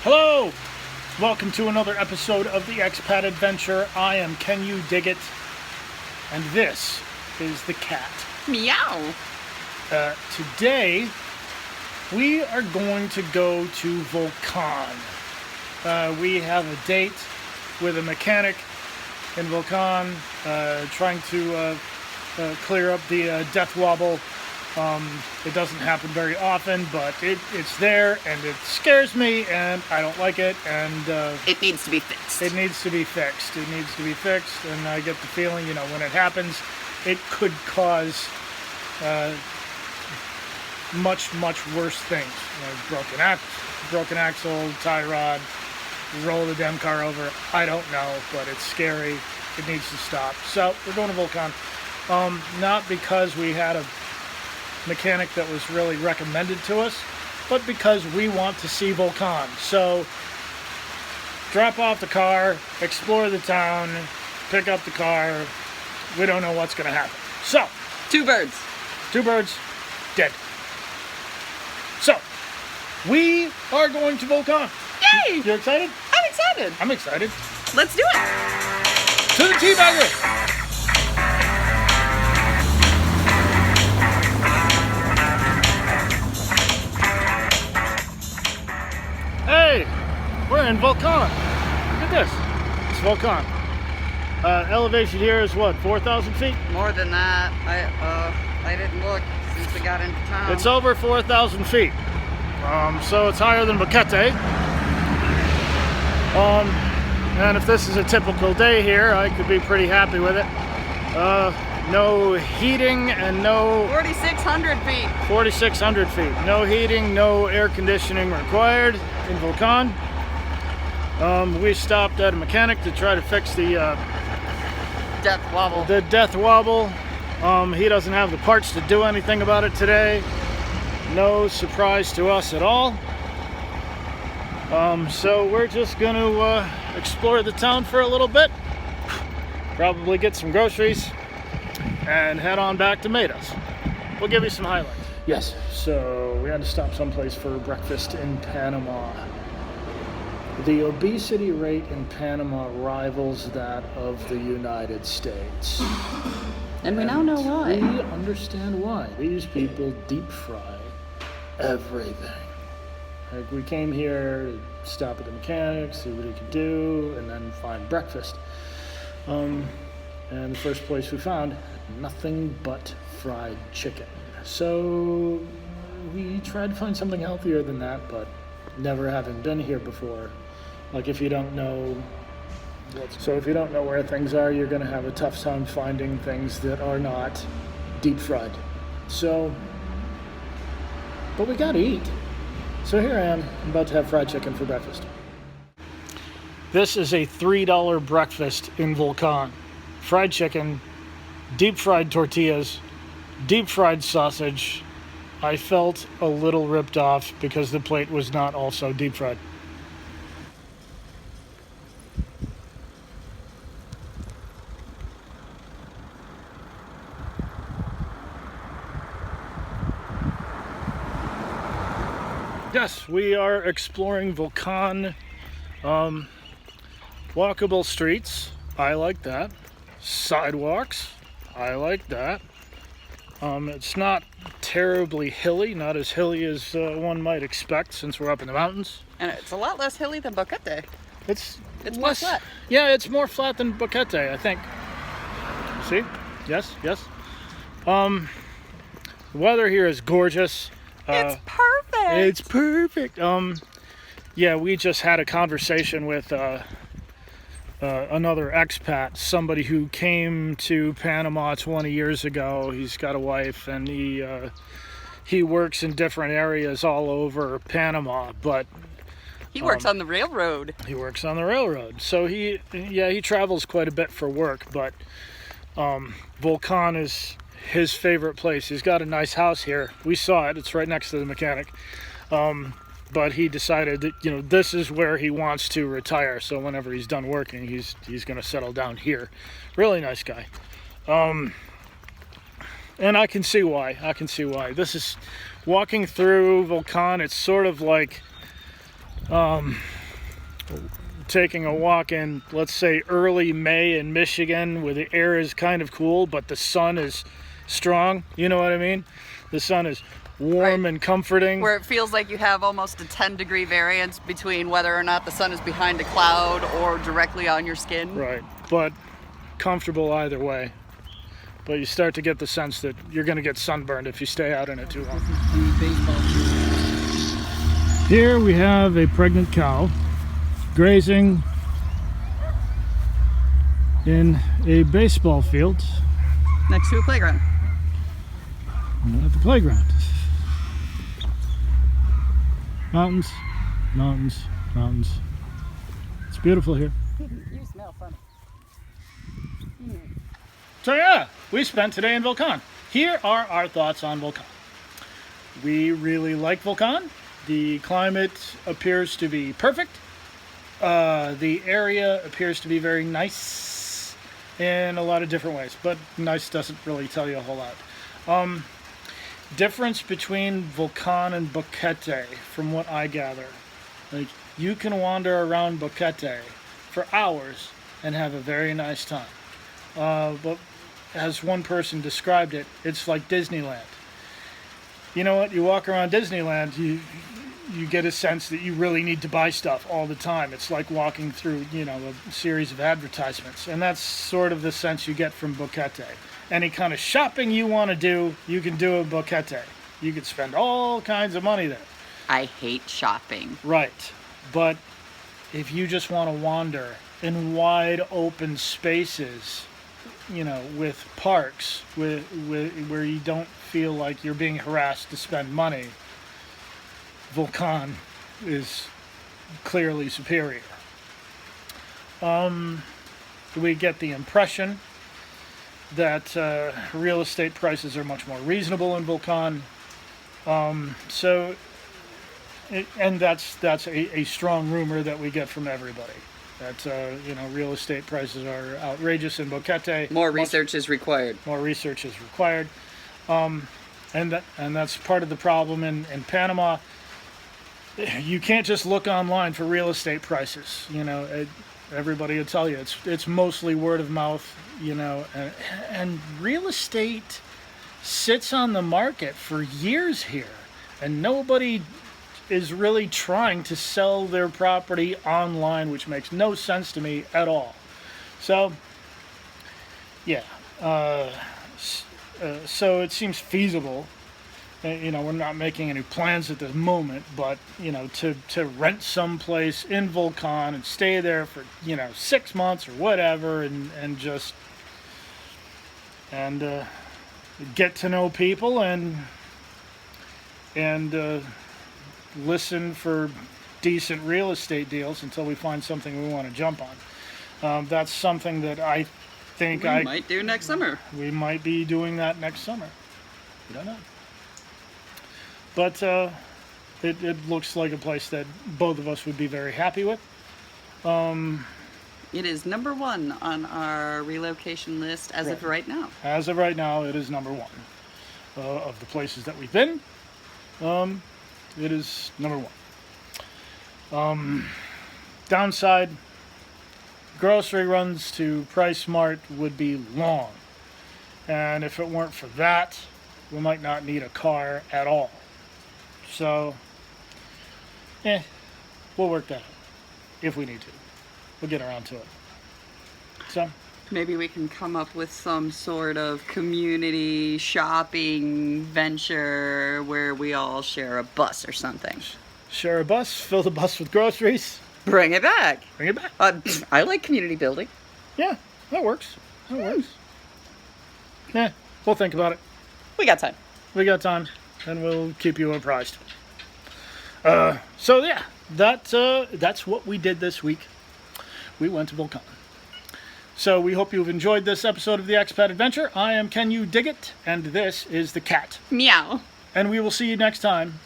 Hello! Welcome to another episode of the Expat Adventure. I am Can You Dig It? And this is the cat. Meow! Today, we are going to go to Volcan. We have a date with a mechanic in Volcan, trying to clear up the death wobble. It doesn't happen very often, but it's there, and it scares me, and I don't like it, and It needs to be fixed. it needs to be fixed. And I get the feeling, when it happens, it could cause much worse things. Broken axle, tie rod, roll the damn car over. I don't know, but it's scary. It needs to stop. So we're going to Volcan, not because we had a mechanic that was really recommended to us, but because we want to see Volcan. So drop off the car, explore the town, pick up the car. We don't know what's going to happen. So Two birds. dead. So we are going to Volcan. Yay! You're excited? I'm excited. I'm excited. Let's do it. To the teabagger. Hey, we're in Volcan. Look at this. It's Volcan. Elevation here is what, 4,000 feet? More than that. I didn't look since we got into town. It's over 4,000 feet. So it's higher than Boquete. And if this is a typical day here, I could be pretty happy with it. No heating and no 4,600 feet. 4,600 feet. No heating, no air conditioning required in Volcan. We stopped at a mechanic to try to fix the Death wobble. death wobble. He doesn't have the parts to do anything about it today. No surprise to us at all. So we're just going to explore the town for a little bit. Probably get some groceries and head on back to Matos. We'll give you some highlights. Yes, so we had to stop someplace for breakfast in Panama. The obesity rate in Panama rivals that of the United States. And we now know why. We understand why. These people deep fry everything. Like, we came here to stop at the mechanic, see what he could do, and then find breakfast. And the first place we found, nothing but fried chicken. So we tried to find something healthier than that, but never having been here before, like if you don't know where things are, you're going to have a tough time finding things that are not deep fried. But we got to eat. So here I am, I'm about to have fried chicken for breakfast. This is a $3 breakfast in Volcan. Fried chicken, deep fried tortillas, deep fried sausage. I felt a little ripped off because the plate was not also deep fried. Yes, we are exploring Volcan. Walkable streets, I like that. Sidewalks, I like that. It's not terribly hilly, not as hilly as one might expect since we're up in the mountains. And it's a lot less hilly than Boquete. It's more flat. Yeah, it's more flat than Boquete, I think. See? Yes. The weather here is gorgeous. It's perfect. It's perfect. Yeah, we just had a conversation with another expat, somebody who came to Panama 20 years ago. He's got a wife, and he works in different areas all over Panama, but He works on the railroad. he works on the railroad. So he travels quite a bit for work, but Volcan is his favorite place. He's got a nice house here. We saw it. It's right next to the mechanic. But he decided that, this is where he wants to retire. So whenever he's done working, he's going to settle down here. Really nice guy. And I can see why. This is walking through Volcan. It's sort of like Taking a walk in, let's say, early May in Michigan, where the air is kind of cool, but the sun is strong. You know what I mean? The sun is warm and comforting. Where it feels like you have almost a 10-degree variance between whether or not the sun is behind a cloud or directly on your skin. Right, but comfortable either way. But you start to get the sense that you're going to get sunburned if you stay out in it too long. Here we have a pregnant cow grazing in a baseball field Next to a playground. at the playground. Mountains, mountains, mountains. It's beautiful here. You smell funny. So yeah, we spent today in Volcan. Here are our thoughts on Volcan. We really like Volcan. The climate appears to be perfect. The area appears to be very nice in a lot of different ways, but nice doesn't really tell you a whole lot. Difference between Volcan and Boquete, from what I gather. Like, you can wander around Boquete for hours and have a very nice time. But as one person described it, it's like Disneyland. You know what? You walk around Disneyland, you get a sense that you really need to buy stuff all the time. It's like walking through, a series of advertisements. And that's sort of the sense you get from Boquete. Any kind of shopping you want to do, you can do at Boquete. You can spend all kinds of money there. I hate shopping. Right. But if you just want to wander in wide open spaces, with parks, where you don't feel like you're being harassed to spend money, Volcan is clearly superior. We get the impression that real estate prices are much more reasonable in Volcan. And that's a strong rumor that we get from everybody. That real estate prices are outrageous in Boquete. More research is required. More research is required. And that's part of the problem in Panama. You can't just look online for real estate prices. Everybody will tell you it's mostly word of mouth. And real estate sits on the market for years here, and nobody is really trying to sell their property online, which makes no sense to me at all. So, yeah. So it seems feasible. We're not making any plans at this moment, but, to rent someplace in Volcan and stay there for, 6 months or whatever, and just, get to know people and listen for decent real estate deals until we find something we want to jump on. That's something that I think we might do next summer. We might be doing that next summer. We don't know. But it looks like a place that both of us would be very happy with. It is number 1 on our relocation list as of right now. As of right now, it is number 1 of the places that we've been. It is number 1. Downside, grocery runs to PriceSmart would be long. And if it weren't for that, we might not need a car at all. So, we'll work that out if we need to. We'll get around to it. So, maybe we can come up with some sort of community shopping venture where we all share a bus or something. Share a bus, fill the bus with groceries. Bring it back. Bring it back. I like community building. Yeah, that works. Yeah, we'll think about it. We got time. We got time, and we'll keep you apprised. So yeah, that's what we did this week. We went to Volcan. So we hope you've enjoyed this episode of the Expat Adventure. I am Can You Dig It? And this is the cat. Meow. And we will see you next time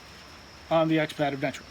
on the Expat Adventure.